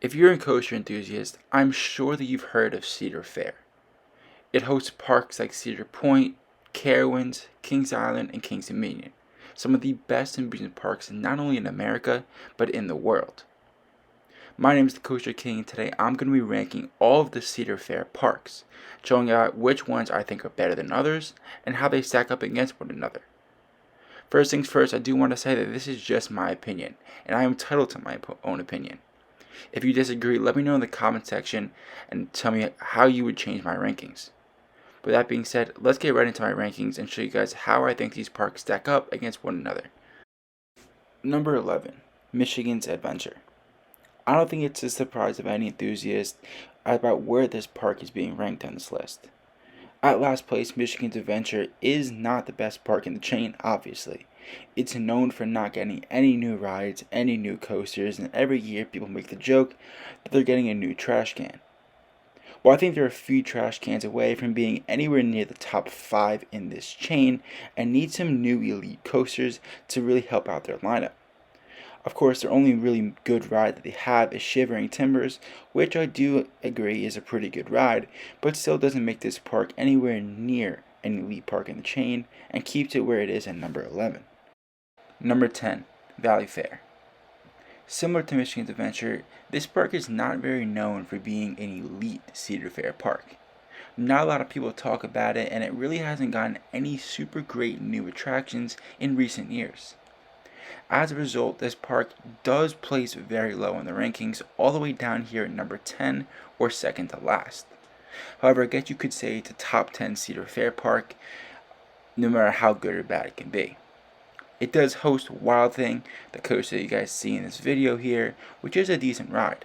If you're a coaster enthusiast, I'm sure that you've heard of Cedar Fair. It hosts parks like Cedar Point, Carowinds, Kings Island, and Kings Dominion, some of the best amusement parks not only in America, but in the world. My name is the Coaster King, and today I'm going to be ranking all of the Cedar Fair parks, showing out which ones I think are better than others, and how they stack up against one another. First things first, I do want to say that this is just my opinion, and I am entitled to my own opinion. If you disagree, let me know in the comment section and tell me how you would change my rankings. With that being said, let's get right into my rankings and show you guys how I think these parks stack up against one another. Number 11, Michigan's Adventure. I don't think it's a surprise of any enthusiast about where this park is being ranked on this list. At last place, Michigan's Adventure is not the best park in the chain, obviously. It's known for not getting any new rides, any new coasters, and every year people make the joke that they're getting a new trash can. Well, I think they're a few trash cans away from being anywhere near the top 5 in this chain and need some new elite coasters to really help out their lineup. Of course, their only really good ride that they have is Shivering Timbers, which I do agree is a pretty good ride, but still doesn't make this park anywhere near an elite park in the chain and keeps it where it is at number 11. Number 10, Valley Fair. Similar to Michigan's Adventure, this park is not very known for being an elite Cedar Fair park. Not a lot of people talk about it, and it really hasn't gotten any super great new attractions in recent years. As a result, this park does place very low in the rankings, all the way down here at number 10 or second to last. However, I guess you could say it's a top 10 Cedar Fair park, no matter how good or bad it can be. It does host Wild Thing, the coaster that you guys see in this video here, which is a decent ride.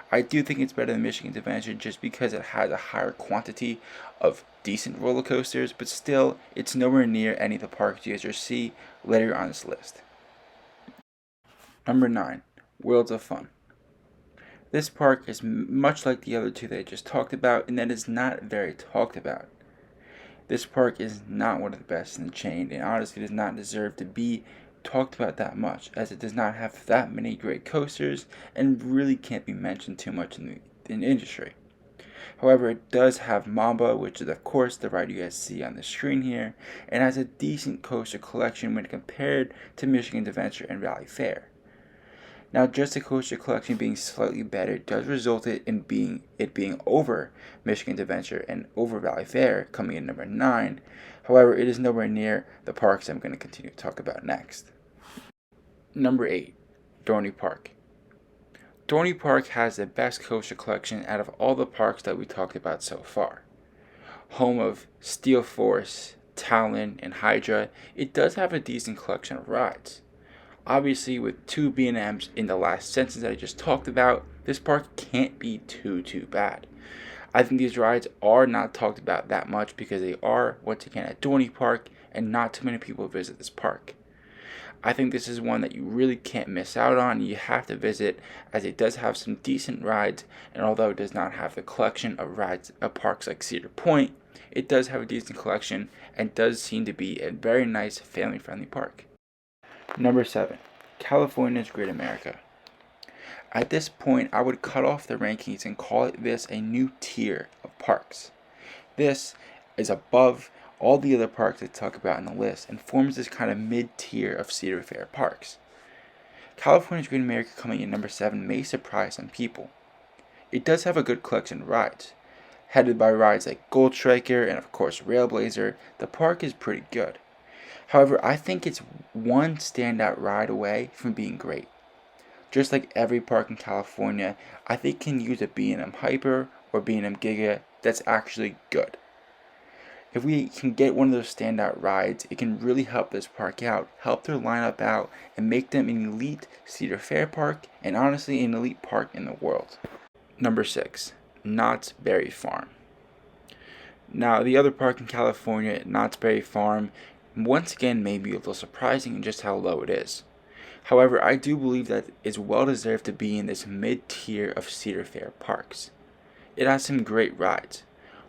I do think it's better than Michigan's Adventure just because it has a higher quantity of decent roller coasters, but still, it's nowhere near any of the parks you guys will see later on this list. Number 9, Worlds of Fun. This park is much like the other two that I just talked about, in that it's not very talked about. This park is not one of the best in the chain, and honestly does not deserve to be talked about that much, as it does not have that many great coasters and really can't be mentioned too much in the industry. However, it does have Mamba, which is of course the ride you guys see on the screen here, and has a decent coaster collection when compared to Michigan's Adventure and Valley Fair. Now, just the coaster collection being slightly better does result in it being over Michigan's Adventure and over Valley Fair, coming in number 9. However, it is nowhere near the parks I'm going to continue to talk about next. Number 8, Dorney Park. Dorney Park has the best coaster collection out of all the parks that we talked about so far. Home of Steel Force, Talon, and Hydra, it does have a decent collection of rides. Obviously, with 2 B&Ms in the last sentence that I just talked about, this park can't be too bad. I think these rides are not talked about that much because they are, once again, at Dorney Park, and not too many people visit this park. I think this is one that you really can't miss out on. You have to visit, as it does have some decent rides, and although it does not have the collection of rides of parks like Cedar Point, it does have a decent collection and does seem to be a very nice family-friendly park. Number 7, California's Great America. At this point, I would cut off the rankings and call this a new tier of parks. This is above all the other parks I talk about in the list and forms this kind of mid-tier of Cedar Fair parks. California's Great America coming in number 7 may surprise some people. It does have a good collection of rides. Headed by rides like Gold Striker and of course Railblazer, the park is pretty good. However, I think it's one standout ride away from being great. Just like every park in California, I think it can use a B&M Hyper or B&M Giga that's actually good. If we can get one of those standout rides, it can really help this park out, help their lineup out, and make them an elite Cedar Fair park, and honestly an elite park in the world. Number 6, Knott's Berry Farm. Now, the other park in California, Knott's Berry Farm, once again may be a little surprising in just how low it is. However, I do believe that it's well deserved to be in this mid-tier of Cedar Fair parks. It has some great rides.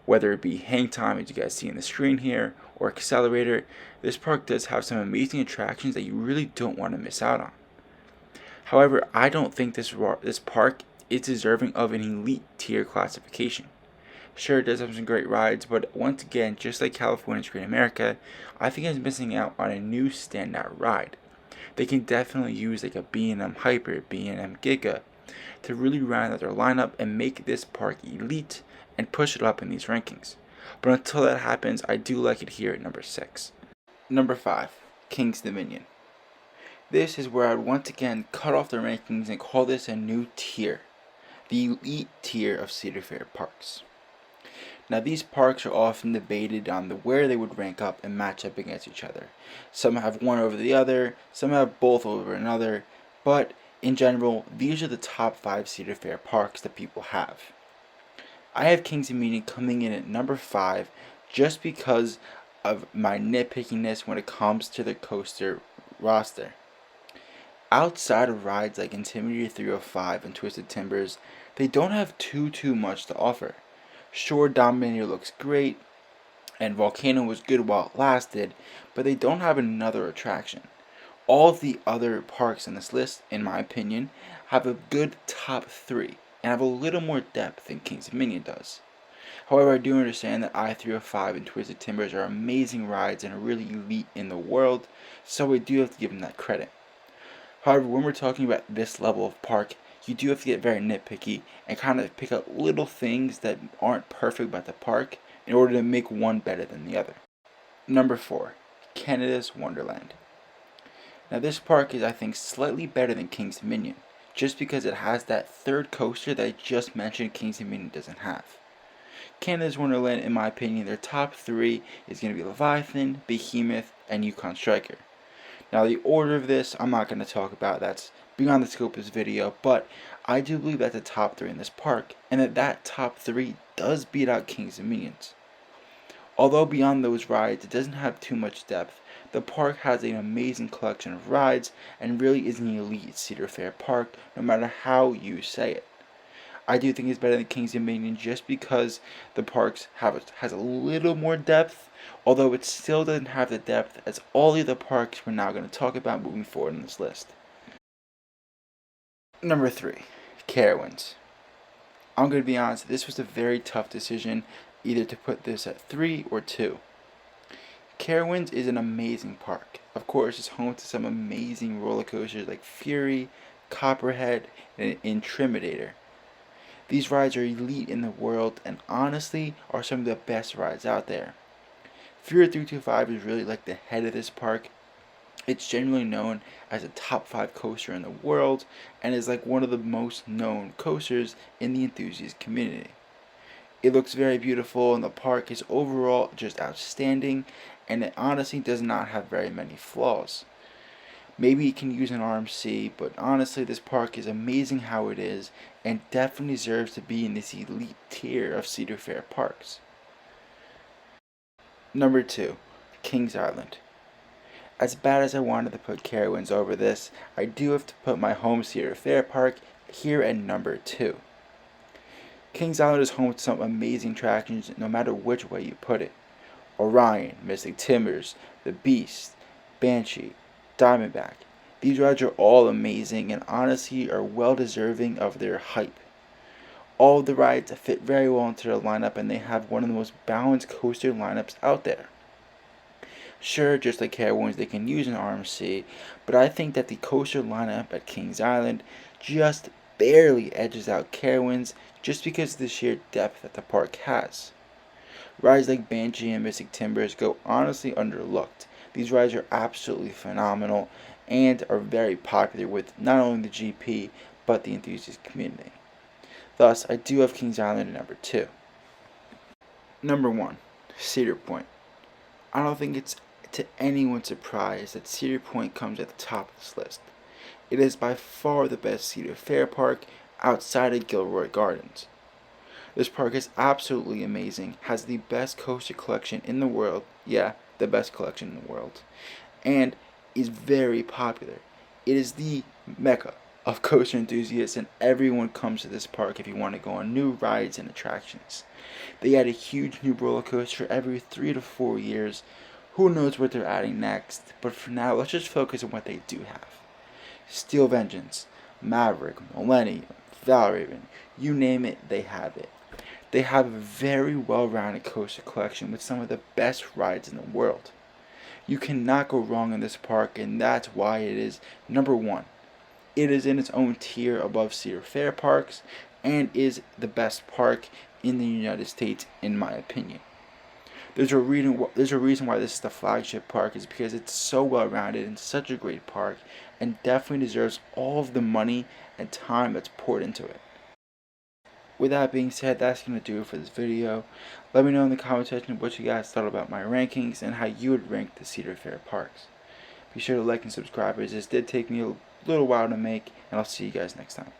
Whether it be Hang Time, as you guys see on the screen here, or Accelerator, this park does have some amazing attractions that you really don't want to miss out on. However, I don't think this park it's deserving of an elite tier classification. Sure, it does have some great rides, but once again, just like California's Great America, I think it's missing out on a new standout ride. They can definitely use like a B&M Hyper, B&M Giga, to really round out their lineup and make this park elite and push it up in these rankings. But until that happens, I do like it here at number 6. Number 5, King's Dominion. This is where I'd once again cut off the rankings and call this a new tier, the elite tier of Cedar Fair parks. Now these parks are often debated on where they would rank up and match up against each other. Some have one over the other, some have both over another, but in general, these are the top 5 Cedar Fair parks that people have. I have Kings Dominion coming in at number 5 just because of my nitpickiness when it comes to the coaster roster. Outside of rides like Intimidator 305 and Twisted Timbers, they don't have too much to offer. Sure, Dominator looks great, and Volcano was good while it lasted, but they don't have another attraction. All of the other parks on this list, in my opinion, have a good top 3, and have a little more depth than Kings Dominion does. However, I do understand that I-305 and Twisted Timbers are amazing rides and are really elite in the world, so I do have to give them that credit. However, when we're talking about this level of park, you do have to get very nitpicky and kind of pick up little things that aren't perfect about the park in order to make one better than the other. Number 4, Canada's Wonderland. Now this park is, I think, slightly better than King's Dominion, just because it has that third coaster that I just mentioned King's Dominion doesn't have. Canada's Wonderland, in my opinion, their top 3 is going to be Leviathan, Behemoth, and Yukon Striker. Now the order of this, I'm not going to talk about, that's beyond the scope of this video, but I do believe that's the top 3 in this park, and that top 3 does beat out King's Dominions. Although beyond those rides, it doesn't have too much depth, the park has an amazing collection of rides, and really is an elite Cedar Fair park, no matter how you say it. I do think it's better than King's Dominion just because the parks has a little more depth, although it still doesn't have the depth as all the other parks we're now going to talk about moving forward in this list. Number 3, Carowinds. I'm going to be honest, this was a very tough decision either to put this at 3 or 2. Carowinds is an amazing park. Of course, it's home to some amazing roller coasters like Fury, Copperhead, and Intimidator. These rides are elite in the world and honestly are some of the best rides out there. Fury 325 is really like the head of this park. It's generally known as a top 5 coaster in the world and is like one of the most known coasters in the enthusiast community. It looks very beautiful and the park is overall just outstanding, and it honestly does not have very many flaws. Maybe it can use an RMC, but honestly this park is amazing how it is and definitely deserves to be in this elite tier of Cedar Fair parks. Number 2, Kings Island. As bad as I wanted to put Carowinds over this, I do have to put my home Cedar Fair park here at number 2. Kings Island is home to some amazing attractions no matter which way you put it. Orion, Mystic Timbers, The Beast, Banshee, Diamondback. These rides are all amazing and honestly are well deserving of their hype. All of the rides fit very well into their lineup and they have one of the most balanced coaster lineups out there. Sure, just like Carowinds, they can use an RMC, but I think that the coaster lineup at Kings Island just barely edges out Carowinds just because of the sheer depth that the park has. Rides like Banshee and Mystic Timbers go honestly underlooked. These rides are absolutely phenomenal and are very popular with not only the GP but the enthusiast community. Thus, I do have Kings Island at number 2. Number 1, Cedar Point. I don't think it's to anyone's surprise that Cedar Point comes at the top of this list. It is by far the best Cedar Fair park outside of Gilroy Gardens. This park is absolutely amazing, has the best coaster collection in the world, yeah, the best collection in the world, and is very popular. It is the mecca of coaster enthusiasts and everyone comes to this park if you want to go on new rides and attractions. They add a huge new roller coaster every 3 to 4 years. Who knows what they're adding next, but for now let's just focus on what they do have. Steel Vengeance, Maverick, Millennium, Valraven, you name it, they have it. They have a very well-rounded coaster collection with some of the best rides in the world. You cannot go wrong in this park, and that's why it is number one. It is in its own tier above Cedar Fair parks and is the best park in the United States, in my opinion. There's a reason why this is the flagship park, is because it's so well rounded and such a great park, and definitely deserves all of the money and time that's poured into it. With that being said, that's going to do it for this video. Let me know in the comment section what you guys thought about my rankings and how you would rank the Cedar Fair parks. Be sure to like and subscribe, as this did take me a little while to make, and I'll see you guys next time.